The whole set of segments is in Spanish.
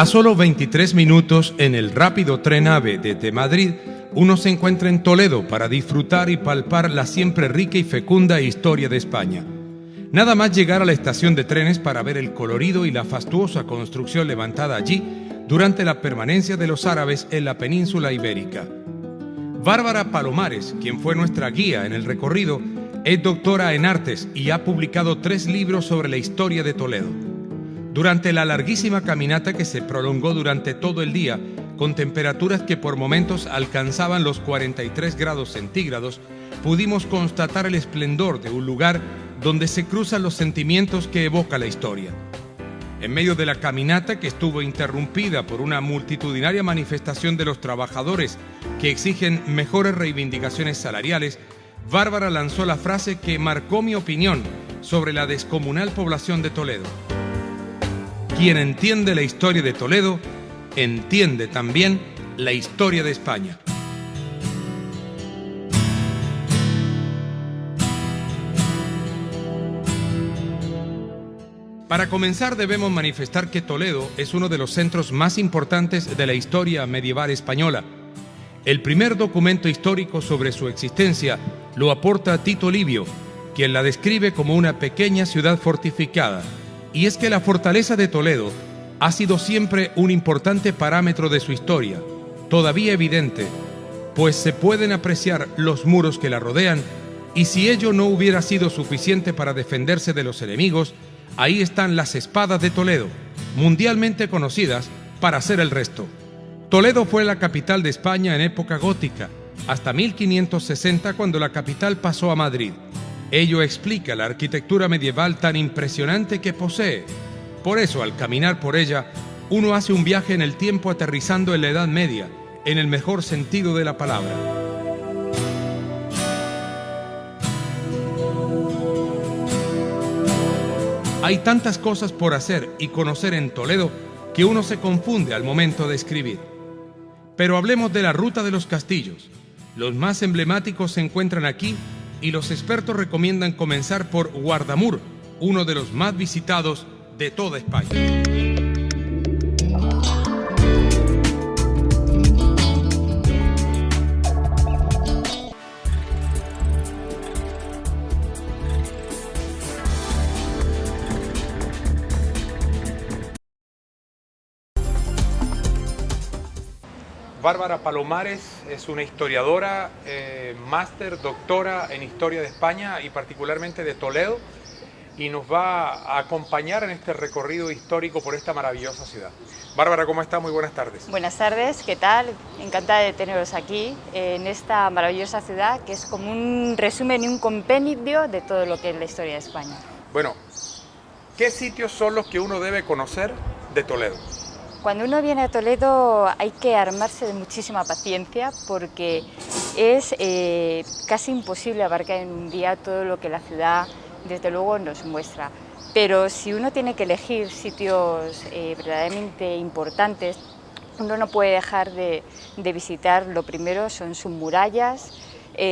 A solo 23 minutos en el rápido tren AVE desde Madrid, uno se encuentra en Toledo para disfrutar y palpar la siempre rica y fecunda historia de España. Nada más llegar a la estación de trenes para ver el colorido y la fastuosa construcción levantada allí durante la permanencia de los árabes en la península ibérica. Bárbara Palomares, quien fue nuestra guía en el recorrido, es doctora en artes y ha publicado 3 libros sobre la historia de Toledo. Durante la larguísima caminata que se prolongó durante todo el día, con temperaturas que por momentos alcanzaban los 43 grados centígrados, pudimos constatar el esplendor de un lugar donde se cruzan los sentimientos que evoca la historia. En medio de la caminata, que estuvo interrumpida por una multitudinaria manifestación de los trabajadores que exigen mejores reivindicaciones salariales, Bárbara lanzó la frase que marcó mi opinión sobre la descomunal población de Toledo. Quien entiende la historia de Toledo, entiende también la historia de España. Para comenzar, debemos manifestar que Toledo es uno de los centros más importantes de la historia medieval española. El primer documento histórico sobre su existencia lo aporta Tito Livio, quien la describe como una pequeña ciudad fortificada. Y es que la fortaleza de Toledo ha sido siempre un importante parámetro de su historia, todavía evidente, pues se pueden apreciar los muros que la rodean, y si ello no hubiera sido suficiente para defenderse de los enemigos, ahí están las espadas de Toledo, mundialmente conocidas para hacer el resto. Toledo fue la capital de España en época gótica, hasta 1560, cuando la capital pasó a Madrid. Ello explica la arquitectura medieval tan impresionante que posee. Por eso, al caminar por ella, uno hace un viaje en el tiempo aterrizando en la Edad Media, en el mejor sentido de la palabra. Hay tantas cosas por hacer y conocer en Toledo que uno se confunde al momento de escribir. Pero hablemos de la ruta de los castillos. Los más emblemáticos se encuentran aquí y los expertos recomiendan comenzar por Guardamur, uno de los más visitados de toda España. Bárbara Palomares es una historiadora, máster, doctora en Historia de España y particularmente de Toledo, y nos va a acompañar en este recorrido histórico por esta maravillosa ciudad. Bárbara, ¿cómo está? Muy buenas tardes. Buenas tardes, ¿qué tal? Encantada de teneros aquí, en esta maravillosa ciudad, que es como un resumen y un compendio de todo lo que es la historia de España. Bueno, ¿qué sitios son los que uno debe conocer de Toledo? Cuando uno viene a Toledo hay que armarse de muchísima paciencia, porque es casi imposible abarcar en un día todo lo que la ciudad desde luego nos muestra. Pero si uno tiene que elegir sitios verdaderamente importantes, uno no puede dejar de visitar. Lo primero son sus murallas,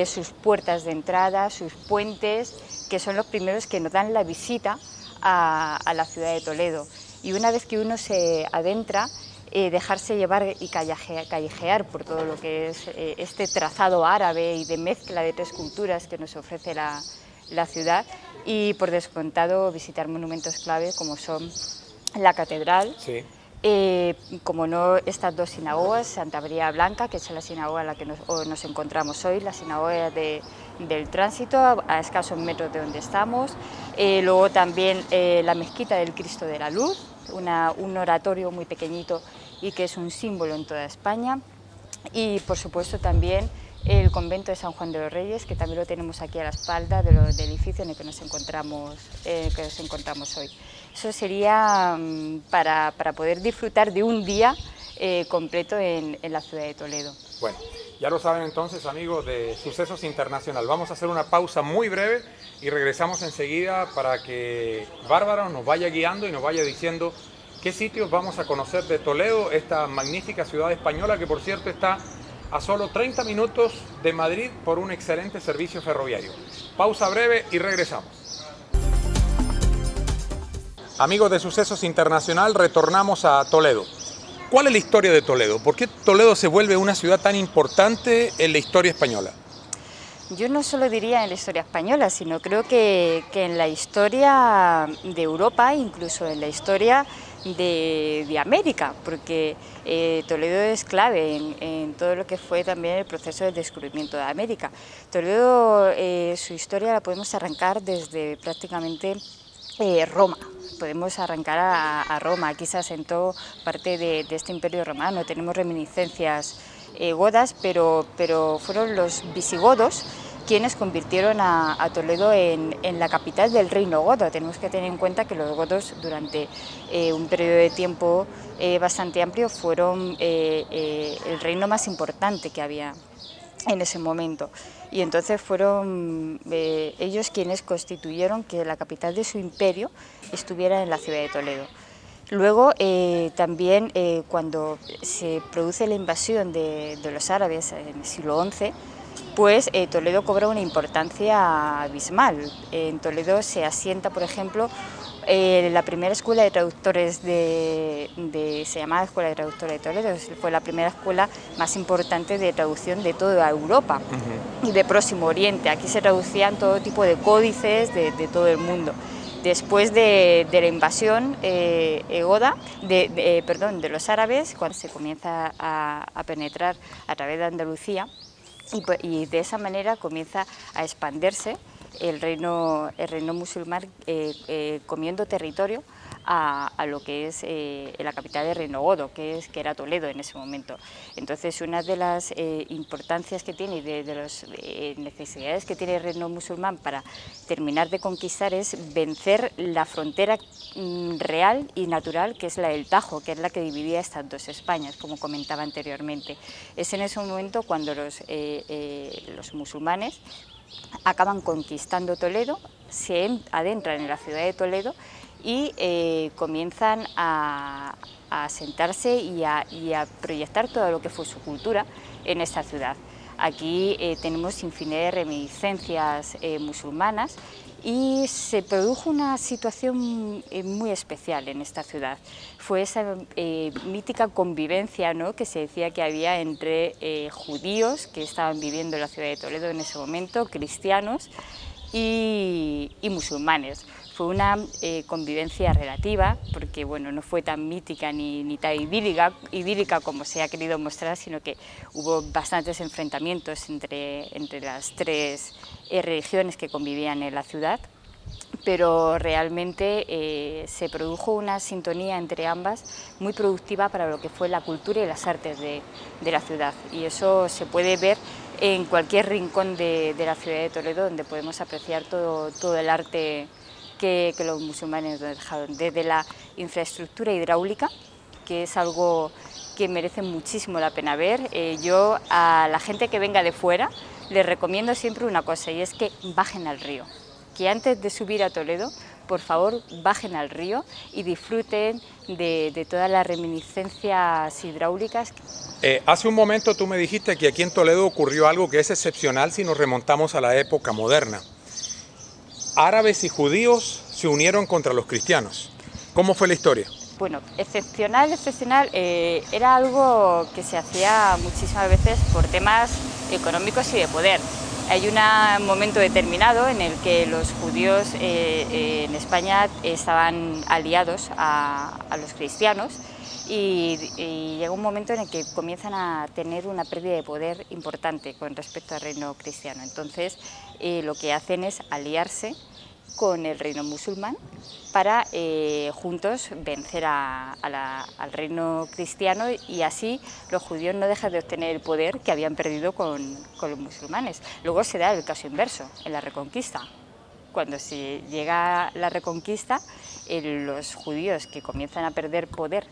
sus puertas de entrada, sus puentes, que son los primeros que nos dan la visita a la ciudad de Toledo. Y una vez que uno se adentra, dejarse llevar y callejear por todo lo que es este trazado árabe y de mezcla de 3 culturas que nos ofrece la ciudad, y por descontado visitar monumentos clave como son la catedral, sí. Como no, estas 2 sinagogas, Santa María Blanca, que es la sinagoga en la que nos encontramos hoy, la sinagoga del Tránsito, a escasos metros de donde estamos. Luego también la mezquita del Cristo de la Luz, un oratorio muy pequeñito y que es un símbolo en toda España. Y por supuesto también el convento de San Juan de los Reyes, que también lo tenemos aquí a la espalda del edificio en el que nos encontramos hoy. Eso sería para poder disfrutar de un día completo en la ciudad de Toledo. Bueno, ya lo saben entonces, amigos de Sucesos Internacional. Vamos a hacer una pausa muy breve y regresamos enseguida para que Bárbara nos vaya guiando y nos vaya diciendo qué sitios vamos a conocer de Toledo, esta magnífica ciudad española que, por cierto, está a solo 30 minutos de Madrid por un excelente servicio ferroviario. Pausa breve y regresamos. Amigos de Sucesos Internacional, retornamos a Toledo. ¿Cuál es la historia de Toledo? ¿Por qué Toledo se vuelve una ciudad tan importante en la historia española? Yo no solo diría en la historia española, sino creo que en la historia de Europa, incluso en la historia de América, porque Toledo es clave en todo lo que fue también el proceso de descubrimiento de América. Toledo, su historia la podemos arrancar desde prácticamente Roma. Podemos arrancar a Roma. Aquí se asentó parte de este imperio romano. Tenemos reminiscencias godas, pero fueron los visigodos quienes convirtieron a Toledo en la capital del reino godo. Tenemos que tener en cuenta que los godos durante un periodo de tiempo bastante amplio fueron el reino más importante que había en ese momento, y entonces fueron ellos quienes constituyeron que la capital de su imperio estuviera en la ciudad de Toledo. Luego también cuando se produce la invasión de los árabes en el siglo XI, pues Toledo cobra una importancia abismal. En Toledo se asienta, por ejemplo, la primera escuela de traductores se llamaba Escuela de Traductores de Toledo, fue la primera escuela más importante de traducción de toda Europa y de Próximo Oriente. Aquí se traducían todo tipo de códices de todo el mundo. Después de la invasión goda, de los árabes, cuando se comienza a penetrar a través de Andalucía, y de esa manera comienza a expandirse el reino musulmán, comiendo territorio a lo que es la capital del reino godo, que era Toledo en ese momento. Entonces, una de las importancias que tiene y de las necesidades que tiene el reino musulmán para terminar de conquistar es vencer la frontera real y natural, que es la del Tajo, que es la que dividía estas dos Españas, como comentaba anteriormente. Es en ese momento cuando los musulmanes acaban conquistando Toledo, se adentran en la ciudad de Toledo y comienzan a asentarse y a proyectar todo lo que fue su cultura en esta ciudad. Aquí tenemos infinidad de reminiscencias musulmanas y se produjo una situación muy especial en esta ciudad. Fue esa mítica convivencia, ¿no?, que se decía que había entre judíos que estaban viviendo en la ciudad de Toledo en ese momento, cristianos y musulmanes. Fue una convivencia relativa, porque bueno, no fue tan mítica ni tan idílica como se ha querido mostrar, sino que hubo bastantes enfrentamientos entre las tres religiones que convivían en la ciudad, pero realmente se produjo una sintonía entre ambas muy productiva para lo que fue la cultura y las artes de la ciudad, y eso se puede ver en cualquier rincón de la ciudad de Toledo, donde podemos apreciar todo el arte que los musulmanes nos dejaron, desde la infraestructura hidráulica, que es algo que merece muchísimo la pena ver. Yo a la gente que venga de fuera les recomiendo siempre una cosa, y es que bajen al río, que antes de subir a Toledo, por favor, bajen al río y disfruten de todas las reminiscencias hidráulicas. Hace un momento tú me dijiste que aquí en Toledo ocurrió algo que es excepcional si nos remontamos a la época moderna. Árabes y judíos se unieron contra los cristianos. ¿Cómo fue la historia? Bueno, excepcional, era algo que se hacía muchísimas veces por temas económicos y de poder. Hay un momento determinado en el que los judíos en España estaban aliados a los cristianos y llega un momento en el que comienzan a tener una pérdida de poder importante con respecto al reino cristiano. Entonces lo que hacen es aliarse con el reino musulmán para juntos vencer al reino cristiano, y así los judíos no dejan de obtener el poder que habían perdido con los musulmanes. Luego se da el caso inverso, en la Reconquista. Cuando se llega la Reconquista, los judíos que comienzan a perder poder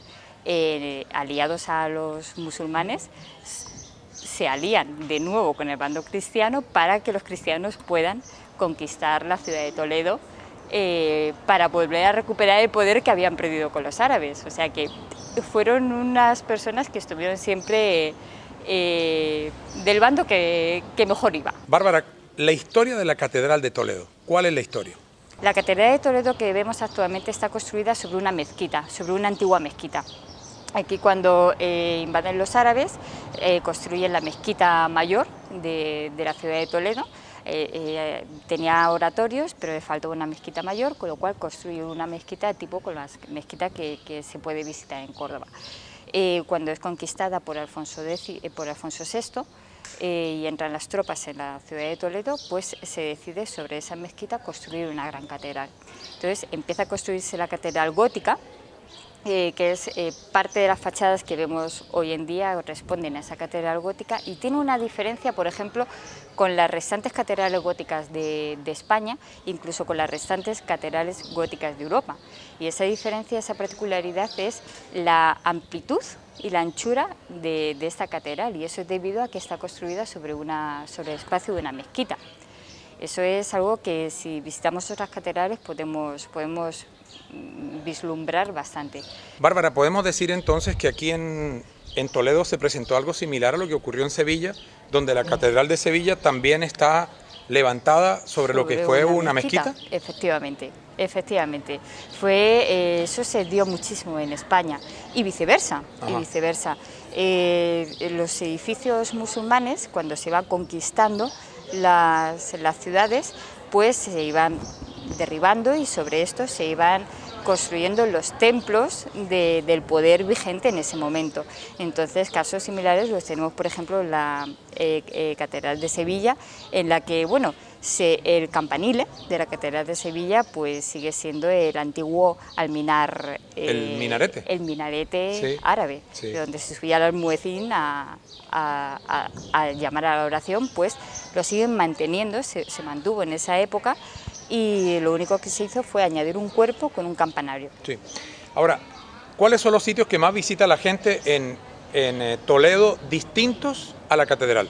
aliados a los musulmanes se alían de nuevo con el bando cristiano para que los cristianos puedan conquistar la ciudad de Toledo para volver a recuperar el poder que habían perdido con los árabes. O sea que fueron unas personas que estuvieron siempre del bando que mejor iba. Bárbara, la historia de la Catedral de Toledo, ¿cuál es la historia? La Catedral de Toledo que vemos actualmente está construida sobre una mezquita, sobre una antigua mezquita. Aquí cuando invaden los árabes construyen la mezquita mayor de la ciudad de Toledo. Tenía oratorios, pero le faltó una mezquita mayor, con lo cual construyó una mezquita tipo con las mezquitas que se puede visitar en Córdoba. Cuando es conquistada por Alfonso VI y entran las tropas en la ciudad de Toledo, pues se decide sobre esa mezquita construir una gran catedral. Entonces empieza a construirse la catedral gótica, que es parte de las fachadas que vemos hoy en día responden a esa catedral gótica, y tiene una diferencia, por ejemplo, con las restantes catedrales góticas de España, incluso con las restantes catedrales góticas de Europa. Y esa diferencia, esa particularidad es la amplitud y la anchura de esta catedral, y eso es debido a que está construida sobre el espacio de una mezquita. Eso es algo que si visitamos otras catedrales podemos vislumbrar bastante. Bárbara, ¿podemos decir entonces que aquí en Toledo se presentó algo similar a lo que ocurrió en Sevilla, donde la Catedral de Sevilla también está levantada sobre lo que fue una mezquita? Efectivamente, efectivamente. Eso se dio muchísimo en España y viceversa. Ajá. Y viceversa. Los edificios musulmanes, cuando se van conquistando las ciudades, pues se iban derribando y sobre esto se iban construyendo los templos del poder vigente en ese momento. Entonces, casos similares los tenemos, por ejemplo, en la Catedral de Sevilla, en la que, bueno, el campanile de la Catedral de Sevilla pues sigue siendo el antiguo alminar, el minarete sí, árabe, sí, de donde se subía el almuecín a llamar a la oración, pues lo siguen manteniendo, se mantuvo en esa época, y lo único que se hizo fue añadir un cuerpo con un campanario. Sí. Ahora, ¿cuáles son los sitios que más visita la gente en Toledo distintos a la catedral?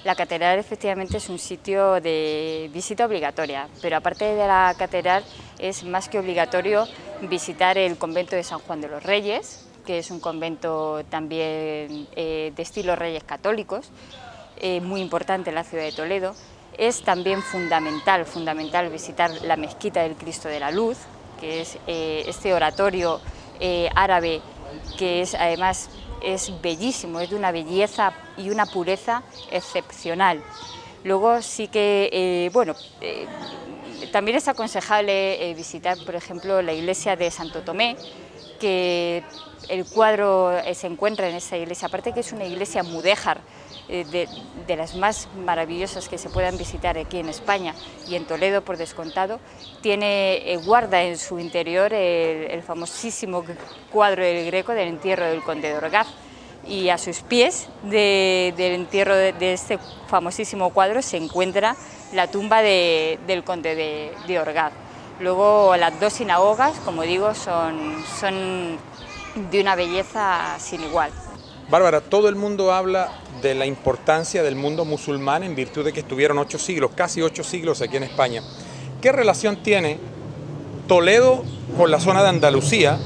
La catedral efectivamente es un sitio de visita obligatoria, pero aparte de la catedral es más que obligatorio visitar el convento de San Juan de los Reyes, que es un convento también de estilo Reyes Católicos, muy importante en la ciudad de Toledo. Es también fundamental visitar la Mezquita del Cristo de la Luz, que es este oratorio árabe que además es bellísimo, es de una belleza y una pureza excepcional. Luego sí que, también es aconsejable visitar, por ejemplo, la iglesia de Santo Tomé, que el cuadro se encuentra en esa iglesia, aparte que es una iglesia mudéjar, de las más maravillosas que se puedan visitar aquí en España y en Toledo por descontado, guarda en su interior el famosísimo cuadro del Greco del entierro del conde de Orgaz, y a sus pies del entierro de este famosísimo cuadro se encuentra la tumba del conde de Orgaz. Luego las dos sinagogas, como digo, son de una belleza sin igual. Bárbara, todo el mundo habla de la importancia del mundo musulmán en virtud de que estuvieron 8 siglos, casi 8 siglos aquí en España. ¿Qué relación tiene Toledo con la zona de Andalucía,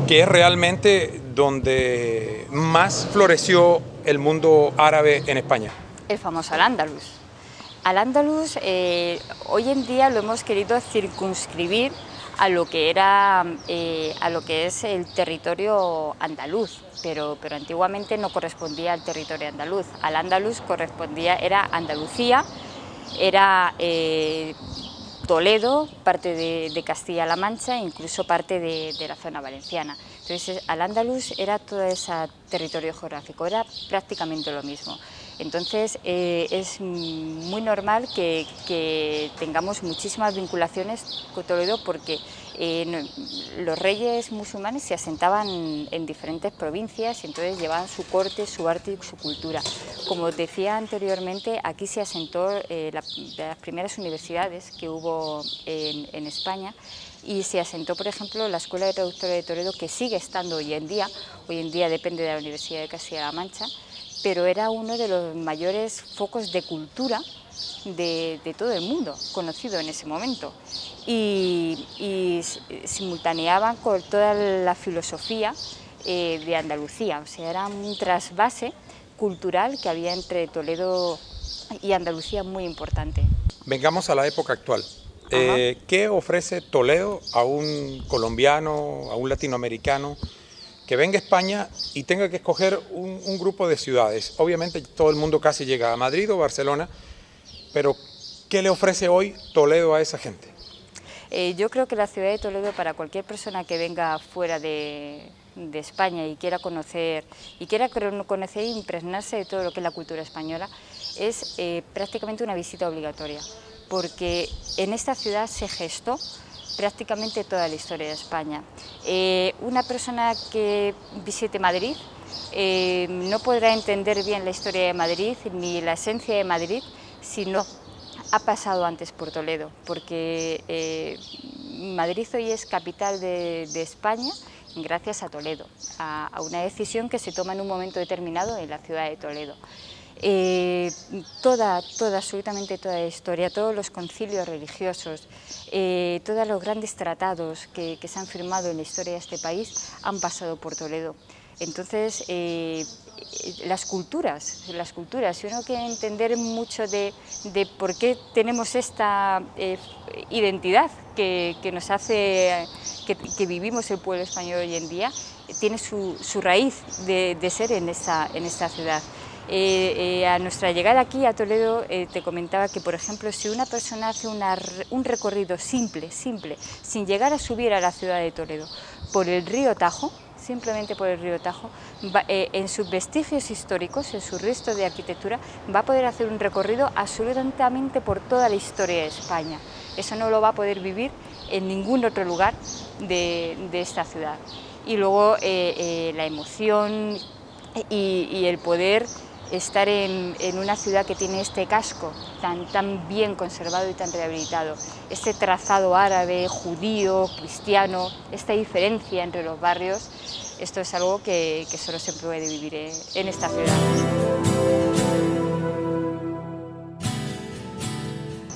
que es realmente donde más floreció el mundo árabe en España? El famoso Al-Ándalus. Al-Ándalus hoy en día lo hemos querido circunscribir a lo que es el territorio andaluz, pero antiguamente no correspondía al territorio andaluz. Al-Ándalus era Andalucía, era Toledo, parte de Castilla-La Mancha, incluso parte de la zona valenciana. Entonces, Al-Ándalus era todo ese territorio geográfico, era prácticamente lo mismo. Entonces, es muy normal que tengamos muchísimas vinculaciones con Toledo, porque los reyes musulmanes se asentaban en diferentes provincias y entonces llevaban su corte, su arte y su cultura. Como decía anteriormente, aquí se asentó de las primeras universidades que hubo en España, y se asentó, por ejemplo, la Escuela de Traductores de Toledo, que sigue estando hoy en día depende de la Universidad de Castilla-La Mancha, pero era uno de los mayores focos de cultura de todo el mundo, conocido en ese momento, y simultaneaban con toda la filosofía de Andalucía, o sea, era un trasvase cultural que había entre Toledo y Andalucía muy importante. Vengamos a la época actual. ¿Qué ofrece Toledo a un colombiano, a un latinoamericano que venga a España y tenga que escoger un grupo de ciudades. Obviamente todo el mundo casi llega a Madrid o Barcelona, pero ¿qué le ofrece hoy Toledo a esa gente? Yo creo que la ciudad de Toledo, para cualquier persona que venga fuera de España y quiera conocer e impregnarse de todo lo que es la cultura española, es prácticamente una visita obligatoria, porque en esta ciudad se gestó prácticamente toda la historia de España. Una persona que visite Madrid no podrá entender bien la historia de Madrid ni la esencia de Madrid si no ha pasado antes por Toledo, porque Madrid hoy es capital de España gracias a Toledo, a una decisión que se toma en un momento determinado en la ciudad de Toledo. Absolutamente toda la historia, todos los concilios religiosos, todos los grandes tratados que se han firmado en la historia de este país han pasado por Toledo. Entonces, las culturas, si uno quiere entender mucho de por qué tenemos esta identidad que nos hace que vivimos el pueblo español hoy en día, tiene su raíz de ser en esta ciudad. A nuestra llegada aquí a Toledo te comentaba que, por ejemplo, si una persona hace un recorrido simple, sin llegar a subir a la ciudad de Toledo, por el río Tajo, simplemente por el río Tajo, en sus vestigios históricos, en su resto de arquitectura, va a poder hacer un recorrido absolutamente por toda la historia de España. Eso no lo va a poder vivir en ningún otro lugar de esta ciudad. Y luego la emoción y el poder estar en una ciudad que tiene este casco tan bien conservado y tan rehabilitado, este trazado árabe, judío, cristiano, esta diferencia entre los barrios, esto es algo que solo se puede vivir en esta ciudad.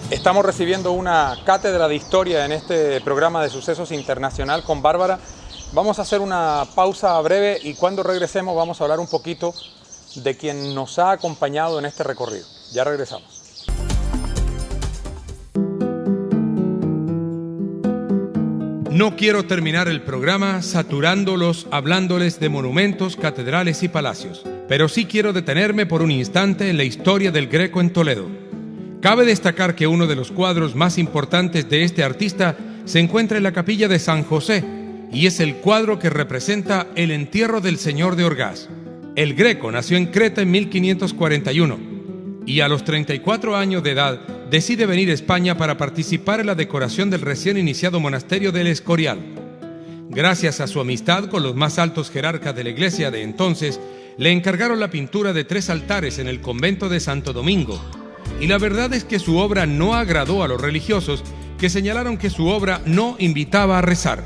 Estamos recibiendo una cátedra de historia en este programa de Sucesos Internacional con Bárbara. Vamos a hacer una pausa breve y cuando regresemos vamos a hablar un poquito de quien nos ha acompañado en este recorrido. Ya regresamos. No quiero terminar el programa saturándolos hablándoles de monumentos, catedrales y palacios, pero sí quiero detenerme por un instante en la historia del Greco en Toledo. Cabe destacar que uno de los cuadros más importantes de este artista se encuentra en la capilla de San José y es el cuadro que representa el entierro del señor de Orgaz. El Greco nació en Creta en 1541 y a los 34 años de edad decide venir a España para participar en la decoración del recién iniciado monasterio del Escorial. Gracias a su amistad con los más altos jerarcas de la iglesia de entonces, le encargaron la pintura de 3 altares en el convento de Santo Domingo. Y la verdad es que su obra no agradó a los religiosos, que señalaron que su obra no invitaba a rezar.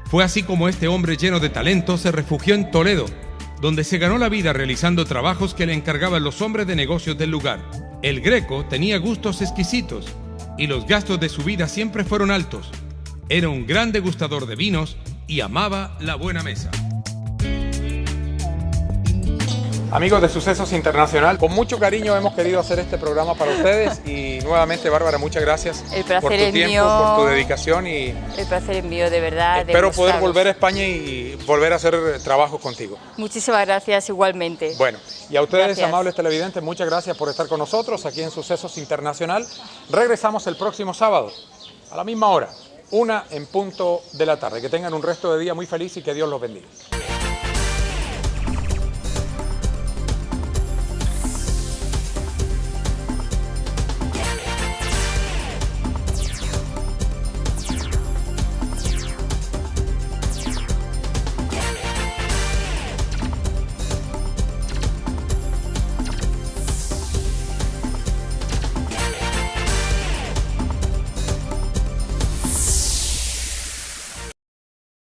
Fue así como este hombre lleno de talento se refugió en Toledo, donde se ganó la vida realizando trabajos que le encargaban los hombres de negocios del lugar. El Greco tenía gustos exquisitos y los gastos de su vida siempre fueron altos. Era un gran degustador de vinos y amaba la buena mesa. Amigos de Sucesos Internacional, con mucho cariño hemos querido hacer este programa para ustedes y nuevamente, Bárbara, muchas gracias por tu tiempo, por tu dedicación y el placer es mío, de verdad. Espero poder volver a España y volver a hacer trabajos contigo. Muchísimas gracias, igualmente. Bueno, y a ustedes, gracias. Amables televidentes, muchas gracias por estar con nosotros aquí en Sucesos Internacional. Regresamos el próximo sábado, a la misma hora, 1:00 p.m. Que tengan un resto de día muy feliz y que Dios los bendiga.